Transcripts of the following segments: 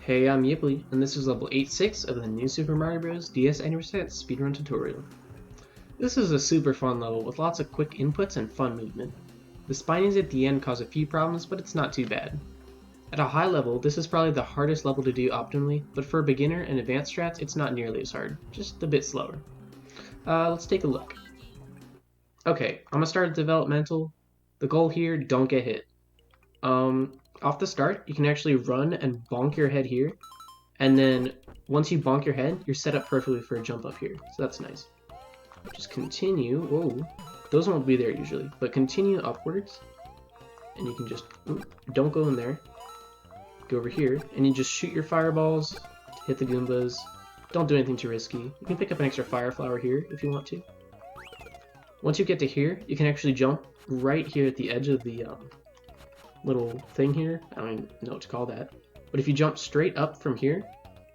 Hey, I'm Yipley, and this is level 8-6 of the new Super Mario Bros. DS Annual Set Speedrun tutorial. This is a super fun level with lots of quick inputs and fun movement. The spinies at the end cause a few problems, but it's not too bad. At a high level, this is probably the hardest level to do optimally, but for a beginner and advanced strats, it's not nearly as hard, just a bit slower. Let's take a look. Okay, I'm gonna start at developmental. The goal here, don't get hit. Off the start, you can actually run and bonk your head here, and then once you bonk your head, you're set up perfectly for a jump up here, so that's nice. Just continue, whoa, those won't be there usually, but continue upwards, and you can just, don't go in there, go over here, and you just shoot your fireballs, hit the Goombas, don't do anything too risky. You can pick up an extra fire flower here if you want to. Once you get to here, you can actually jump right here at the edge of the little thing here. I don't even know what to call that. But if you jump straight up from here,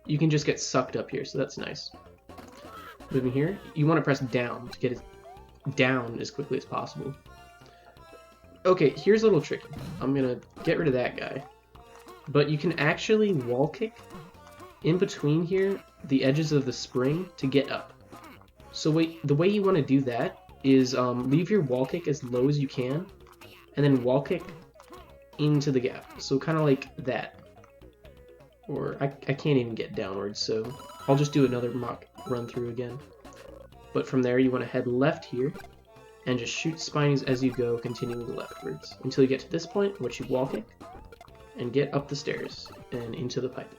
you can just get sucked up here, so that's nice. Moving here, you want to press down to get it down as quickly as possible. Okay, here's a little tricky. I'm gonna get rid of that guy. But you can actually wall kick in between here, the edges of the spring, to get up. So the way you want to do that is leave your wall kick as low as you can, and then wall kick into the gap. So kind of like that. Or I can't even get downwards, so I'll just do another mock run through again. But from there, you want to head left here, and just shoot spinies as you go, continuing leftwards, until you get to this point, which you wall kick, and get up the stairs, and into the pipe.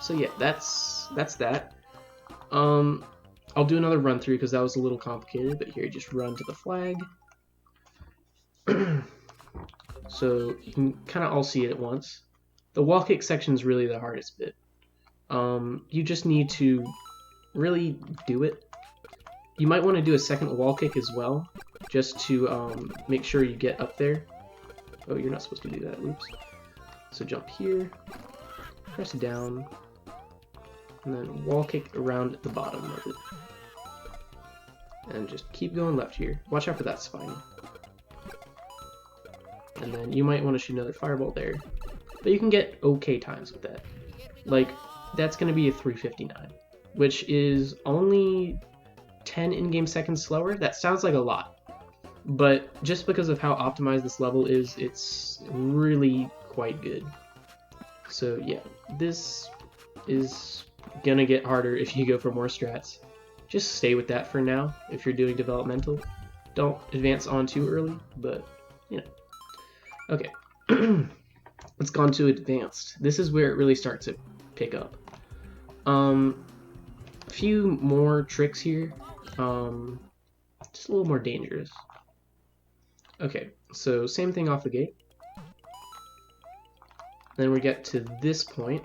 So yeah, that's that. I'll do another run through because that was a little complicated, but here, just run to the flag. So you can kind of all see it at once. The wall kick section is really the hardest bit. You just need to really do it. You might want to do a second wall kick as well, just to make sure you get up there. Oh, you're not supposed to do that, oops. So jump here, press down, and then wall kick around the bottom of it. And just keep going left here. Watch out for that spine. And then you might want to shoot another fireball there. But you can get okay times with that. Like, that's going to be a 359, which is only 10 in-game seconds slower. That sounds like a lot. But just because of how optimized this level is, it's really quite good. So yeah, this is going to get harder if you go for more strats. Just stay with that for now if you're doing developmental. Don't advance on too early, but, you know. Okay, let's go on to advanced. This is where it really starts to pick up. A few more tricks here, just a little more dangerous. Okay, so same thing off the gate. Then we get to this point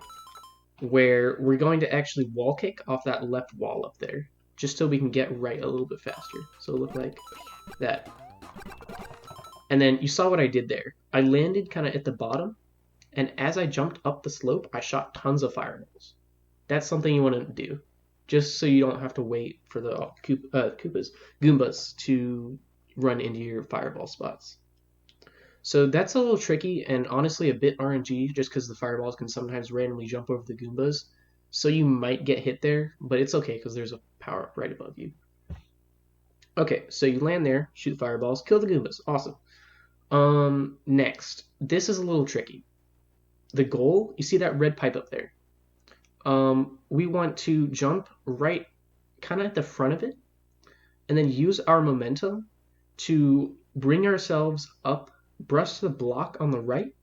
where we're going to actually wall kick off that left wall up there, just so we can get right a little bit faster. So it'll look like that. And then you saw what I did there. I landed kind of at the bottom, and as I jumped up the slope, I shot tons of fireballs. That's something you want to do, just so you don't have to wait for the Goombas to run into your fireball spots. So that's a little tricky, and honestly a bit RNG, just because the fireballs can sometimes randomly jump over the Goombas. So you might get hit there, but it's okay because there's a power-up right above you. Okay, so you land there, shoot fireballs, kill the Goombas. Awesome. Next, this is a little tricky. The goal, you see that red pipe up there? We want to jump right kind of at the front of it, and then use our momentum to bring ourselves up, brush the block on the right,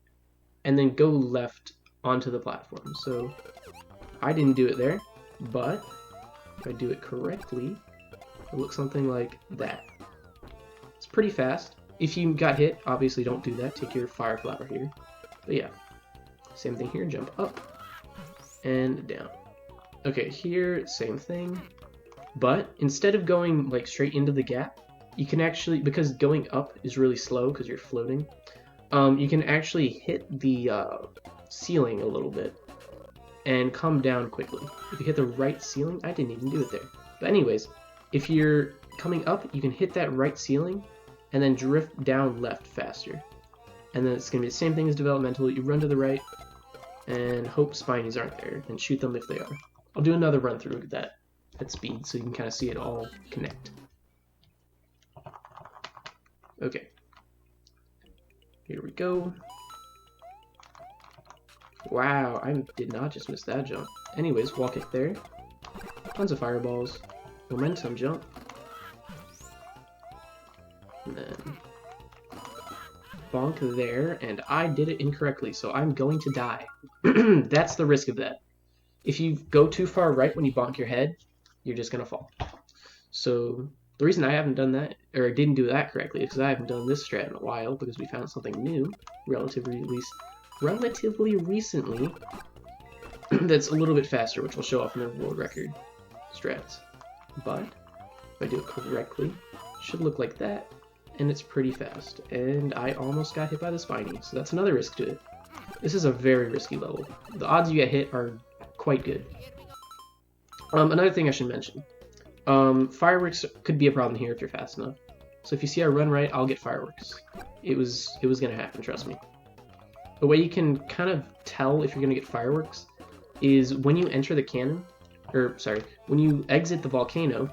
and then go left onto the platform. So I didn't do it there, but if I do it correctly, it looks something like that. It's pretty fast. If you got hit, obviously don't do that. Take your fire flower here. But yeah, same thing here. Jump up and down. Okay, here, same thing. But instead of going like straight into the gap, you can actually, because going up is really slow because you're floating, you can actually hit the ceiling a little bit and come down quickly. If you hit the right ceiling, I didn't even do it there. But anyways, if you're coming up, you can hit that right ceiling and then drift down left faster. And then it's going to be the same thing as developmental. You run to the right, and hope spinies aren't there, and shoot them if they are. I'll do another run through that at speed so you can kind of see it all connect. Okay. Here we go. Wow, I did not just miss that jump. Anyways, walk it there. Tons of fireballs. Momentum jump. And then bonk there, and I did it incorrectly, so I'm going to die. That's the risk of that. If you go too far right when you bonk your head, you're just gonna fall. So the reason I haven't done that, or didn't do that correctly, is because I haven't done this strat in a while, because we found something new, relatively recently, that's a little bit faster, which will show off in the world record strats. But if I do it correctly, it should look like that, and it's pretty fast. And I almost got hit by the spiny, so that's another risk to it. This is a very risky level. The odds you get hit are quite good. Another thing I should mention. Fireworks could be a problem here if you're fast enough. So if you see I run right, I'll get fireworks. It was gonna happen, trust me. The way you can kind of tell if you're gonna get fireworks is when you enter the cannon, or sorry, when you exit the volcano,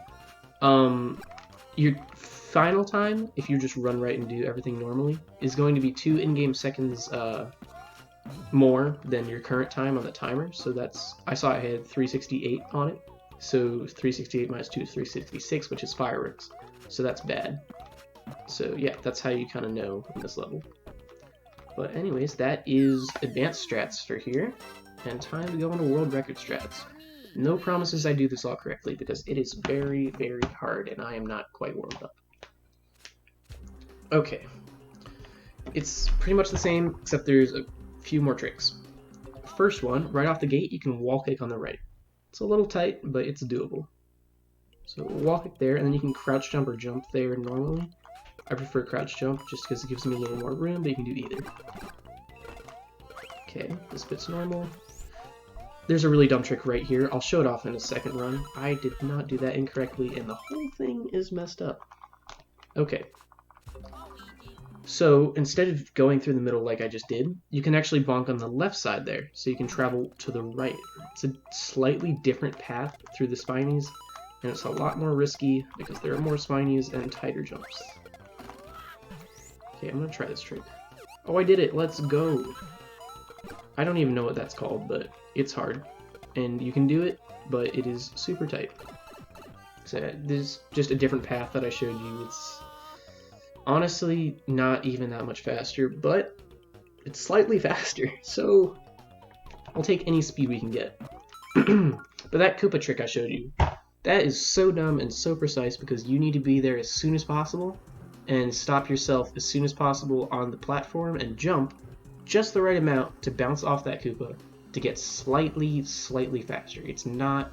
your final time, if you just run right and do everything normally, is going to be 2 in-game seconds more than your current time on the timer. So that's, I saw it had 368 on it. So 368 minus 2 is 366, which is fireworks. So that's bad. So yeah, that's how you kind of know in this level. But anyways, that is advanced strats for here. And time to go into world record strats. No promises I do this all correctly, because it is very, very hard, and I am not quite warmed up. Okay. It's pretty much the same, except there's a few more tricks. First one, right off the gate, you can wall kick on the right. It's a little tight, but it's doable. So wall kick there, and then you can crouch jump or jump there normally. I prefer crouch jump just because it gives me a little more room, but you can do either. Okay, this bit's normal. There's a really dumb trick right here. I'll show it off in a second run. I did not do that incorrectly, and the whole thing is messed up. Okay. So instead of going through the middle like I just did, you can actually bonk on the left side there, so you can travel to the right. It's a slightly different path through the spinies, and it's a lot more risky because there are more spinies and tighter jumps. Okay, I'm gonna try this trick. Oh, I did it! Let's go! I don't even know what that's called, but it's hard. And you can do it, but it is super tight. So there's just a different path that I showed you. It's honestly not even that much faster, but it's slightly faster, so I'll take any speed we can get. But that Koopa trick I showed you, that is so dumb and so precise because you need to be there as soon as possible and stop yourself as soon as possible on the platform and jump just the right amount to bounce off that Koopa to get slightly faster. It's not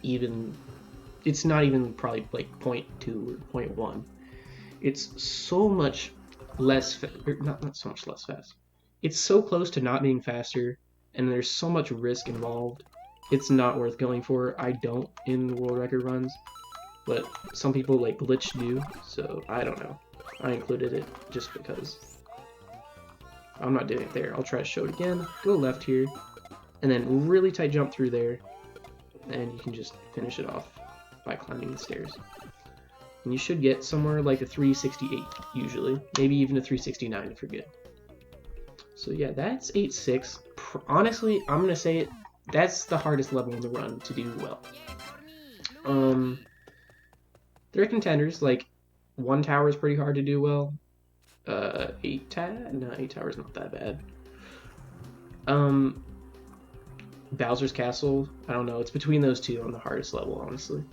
even probably like 0.2 or 0.1. It's so much less, not so much less fast. It's so close to not being faster, and there's so much risk involved. It's not worth going for. I don't in world record runs, but some people like glitch do, so I don't know. I included it just because. I'm not doing it there. I'll try to show it again. Go left here, and then really tight jump through there, and you can just finish it off by climbing the stairs. And you should get somewhere like a 368 usually, maybe even a 369 if you're good. So yeah, that's 8-6. Honestly, I'm gonna say it. That's the hardest level in the run to do well. There are contenders like 1 tower is pretty hard to do well. 8 tower is not that bad. Bowser's Castle, I don't know. It's between those two on the hardest level, honestly.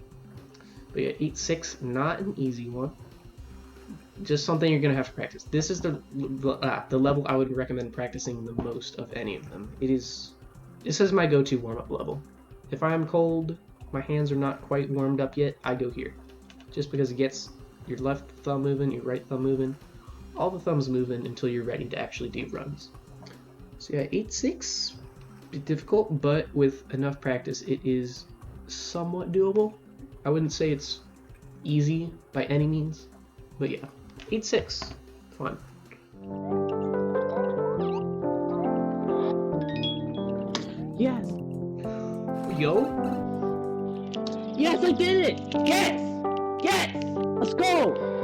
But yeah, 8-6, not an easy one. Just something you're gonna have to practice. This is the level I would recommend practicing the most of any of them. This is my go-to warm-up level. If I'm cold, my hands are not quite warmed up yet, I go here. Just because it gets your left thumb moving, your right thumb moving, all the thumbs moving until you're ready to actually do runs. So yeah, 8-6, bit difficult, but with enough practice, it is somewhat doable. I wouldn't say it's easy by any means, but yeah, 8-6, fun. Yes! Yo? Yes, I did it! Yes! Yes! Let's go!